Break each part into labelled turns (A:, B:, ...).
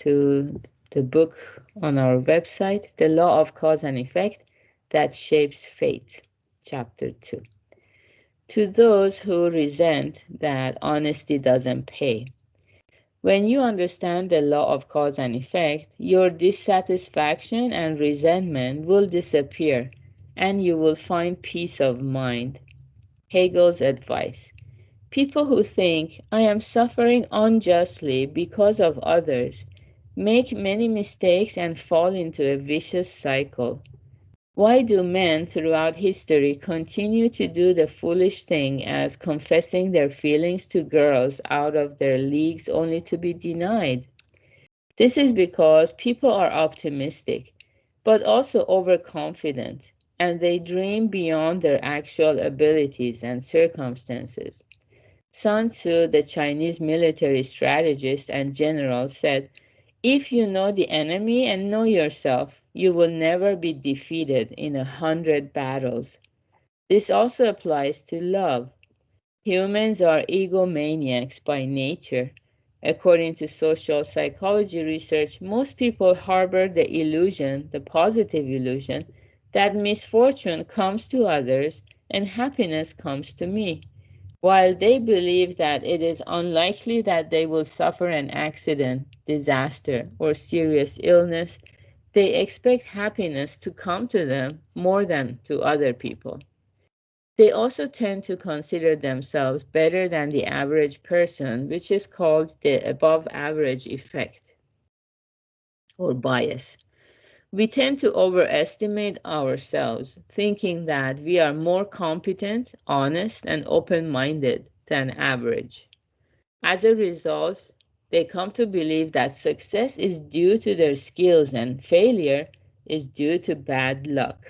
A: to the book on our website, The Law of Cause and Effect That Shapes Fate, Chapter 2. To those who resent that honesty doesn't pay. When you understand the law of cause and effect, your dissatisfaction and resentment will disappear, and you will find peace of mind. Hegel's advice. People who think, I am suffering unjustly because of others, make many mistakes and fall into a vicious cycle. Why do men throughout history continue to do the foolish thing as confessing their feelings to girls out of their leagues only to be denied? This is because people are optimistic, but also overconfident, and they dream beyond their actual abilities and circumstances. Sun Tzu, the Chinese military strategist and general, said, if you know the enemy and know yourself, you will never be defeated in 100 battles. This also applies to love. Humans are egomaniacs by nature. According to social psychology research, most people harbor the illusion, the positive illusion, that misfortune comes to others and happiness comes to me. While they believe that it is unlikely that they will suffer an accident, disaster, or serious illness, they expect happiness to come to them more than to other people. They also tend to consider themselves better than the average person, which is called the above average effect or bias. We tend to overestimate ourselves, thinking that we are more competent, honest, and open-minded than average. As a result, they come to believe that success is due to their skills and failure is due to bad luck.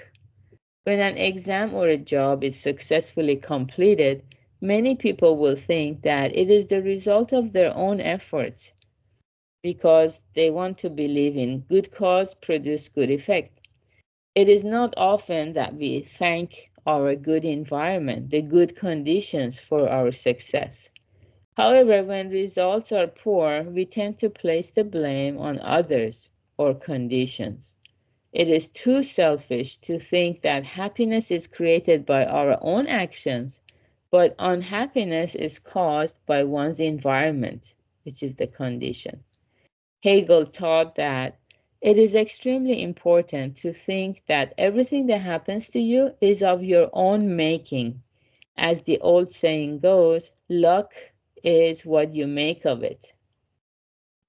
A: When an exam or a job is successfully completed, many people will think that it is the result of their own efforts, because they want to believe in good cause produce good effect. It is not often that we thank our good environment, the good conditions for our success. However, when results are poor, we tend to place the blame on others or conditions. It is too selfish to think that happiness is created by our own actions, but unhappiness is caused by one's environment, which is the condition. Hegel taught that it is extremely important to think that everything that happens to you is of your own making. As the old saying goes, luck is what you make of it.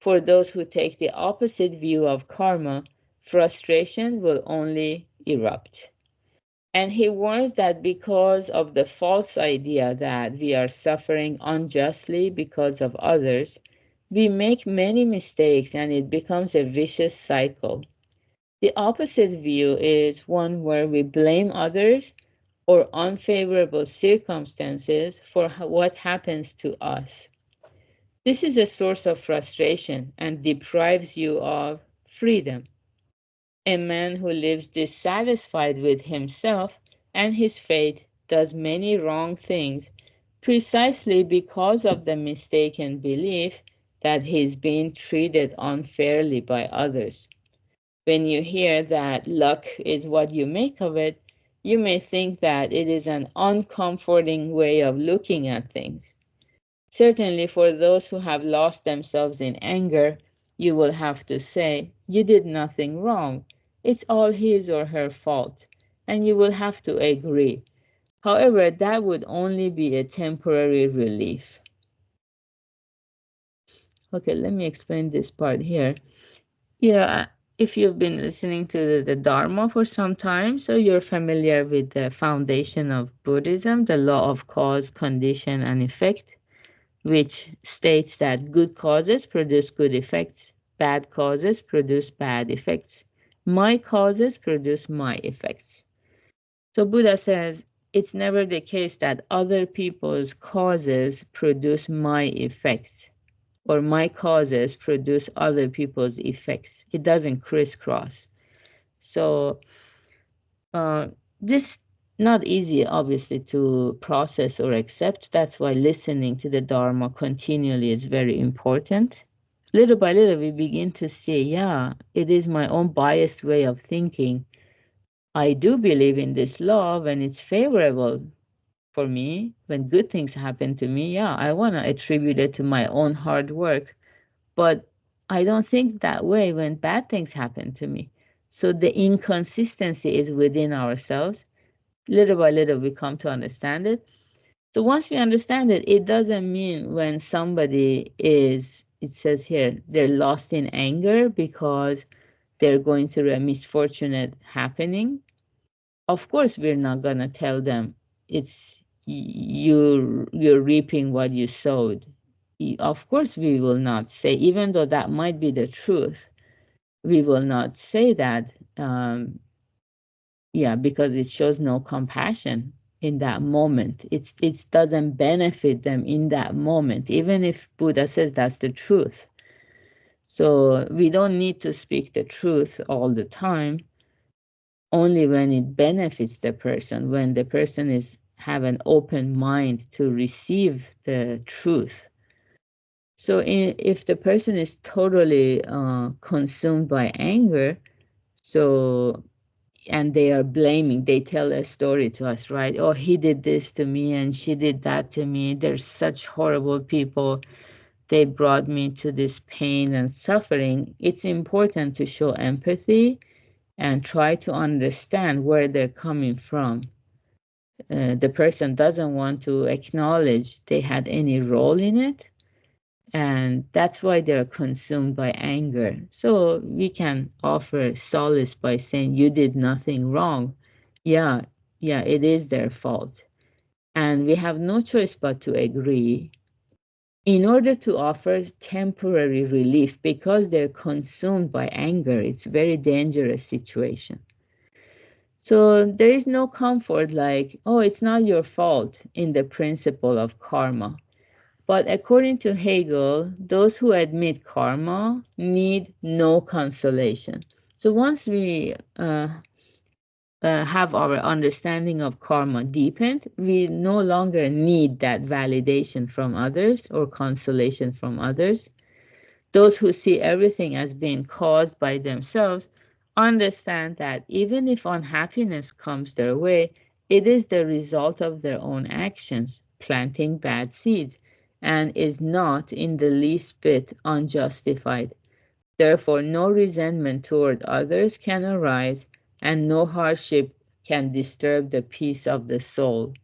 A: For those who take the opposite view of karma, frustration will only erupt. And he warns that because of the false idea that we are suffering unjustly because of others, we make many mistakes and it becomes a vicious cycle. The opposite view is one where we blame others or unfavorable circumstances for what happens to us. This is a source of frustration and deprives you of freedom. A man who lives dissatisfied with himself and his fate does many wrong things precisely because of the mistaken belief that he's being treated unfairly by others. When you hear that luck is what you make of it, you may think that it is an uncomforting way of looking at things. Certainly for those who have lost themselves in anger, you will have to say, you did nothing wrong. It's all his or her fault, and you will have to agree. However, that would only be a temporary relief. Okay, let me explain this part here. If you've been listening to the Dharma for some time, so you're familiar with the foundation of Buddhism, the law of cause, condition, and effect, which states that good causes produce good effects, bad causes produce bad effects, my causes produce my effects. So Buddha says, it's never the case that other people's causes produce my effects, or my causes produce other people's effects. It doesn't crisscross. So this not easy, obviously, to process or accept. That's why listening to the Dharma continually is very important. little by little, we begin to see, yeah, it is my own biased way of thinking. I do believe in this law when it's favorable for me, when good things happen to me. Yeah, I want to attribute it to my own hard work, but I don't think that way when bad things happen to me. So the inconsistency is within ourselves. Little by little, we come to understand it. So once we understand it, it doesn't mean when somebody is, it says here, they're lost in anger because they're going through a misfortunate happening. Of course, we're not gonna tell them it's you're reaping what you sowed. Of course, we will not say, even though that might be the truth, we will not say that. Yeah, because it shows no compassion in that moment. It doesn't benefit them in that moment, even if Buddha says that's the truth. So we don't need to speak the truth all the time, only when it benefits the person, when the person is have an open mind to receive the truth. So if the person is totally consumed by anger, so and they are blaming, they tell a story to us, right? Oh, he did this to me and she did that to me. They're such horrible people. They brought me to this pain and suffering. It's important to show empathy and try to understand where they're coming from. The person doesn't want to acknowledge they had any role in it, and that's why they're consumed by anger. So we can offer solace by saying, you did nothing wrong. Yeah, yeah, it is their fault. And we have no choice but to agree in order to offer temporary relief, because they're consumed by anger. It's a very dangerous situation. So there is no comfort like, oh, it's not your fault in the principle of karma. But according to Hegel, those who admit karma need no consolation. So once we have our understanding of karma deepened, we no longer need that validation from others or consolation from others. Those who see everything as being caused by themselves understand that even if unhappiness comes their way, it is the result of their own actions, planting bad seeds, and is not in the least bit unjustified. Therefore, no resentment toward others can arise, and no hardship can disturb the peace of the soul.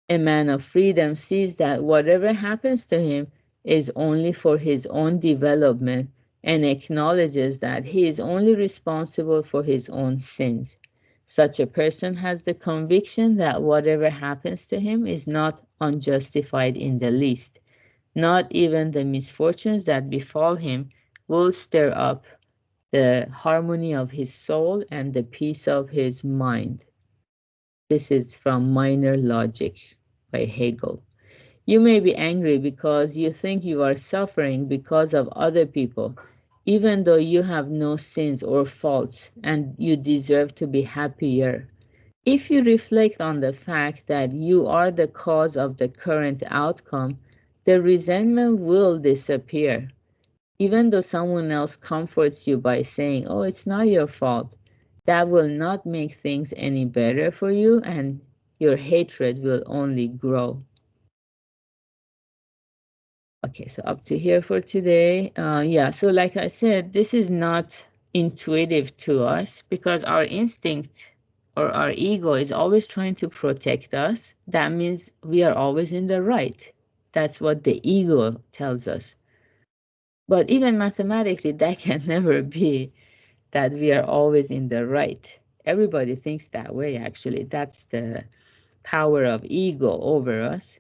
A: A man of freedom sees that whatever happens to him is only for his own development and acknowledges that he is only responsible for his own sins. Such a person has the conviction that whatever happens to him is not unjustified in the least. Not even the misfortunes that befall him will stir up the harmony of his soul and the peace of his mind. This is from Minor Logic by Hegel. You may be angry because you think you are suffering because of other people, even though you have no sins or faults and you deserve to be happier. If you reflect on the fact that you are the cause of the current outcome, the resentment will disappear. Even though someone else comforts you by saying, oh, it's not your fault, that will not make things any better for you, and your hatred will only grow. Okay, so up to here for today. Yeah, so like I said, this is not intuitive to us because our instinct or our ego is always trying to protect us. That means we are always in the right. That's what the ego tells us. But even mathematically, that can never be that we are always in the right. Everybody thinks that way, actually. That's the power of ego over us.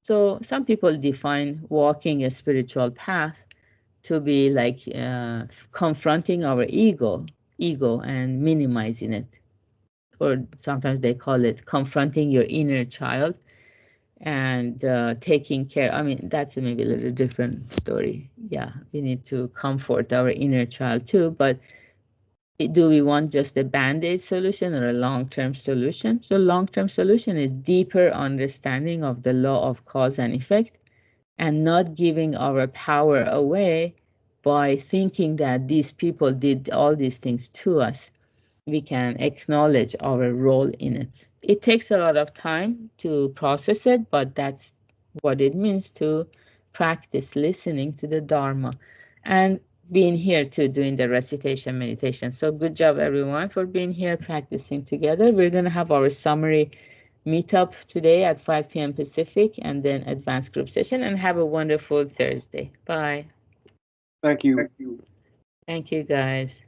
A: So some people define walking a spiritual path to be like confronting our ego and minimizing it. Or sometimes they call it confronting your inner child and taking care. I mean, that's maybe a little different story. Yeah, we need to comfort our inner child too, but do we want just a band-aid solution or a long-term solution? So long-term solution is deeper understanding of the law of cause and effect and not giving our power away by thinking that these people did all these things to us, we can acknowledge our role in it. It takes a lot of time to process it, but that's what it means to practice listening to the Dharma and being here too, doing the recitation meditation. So good job, everyone, for being here practicing together. We're going to have our summary meetup today at 5 p.m. Pacific and then advanced group session, and have a wonderful Thursday. Bye.
B: Thank you.
A: Thank you, guys.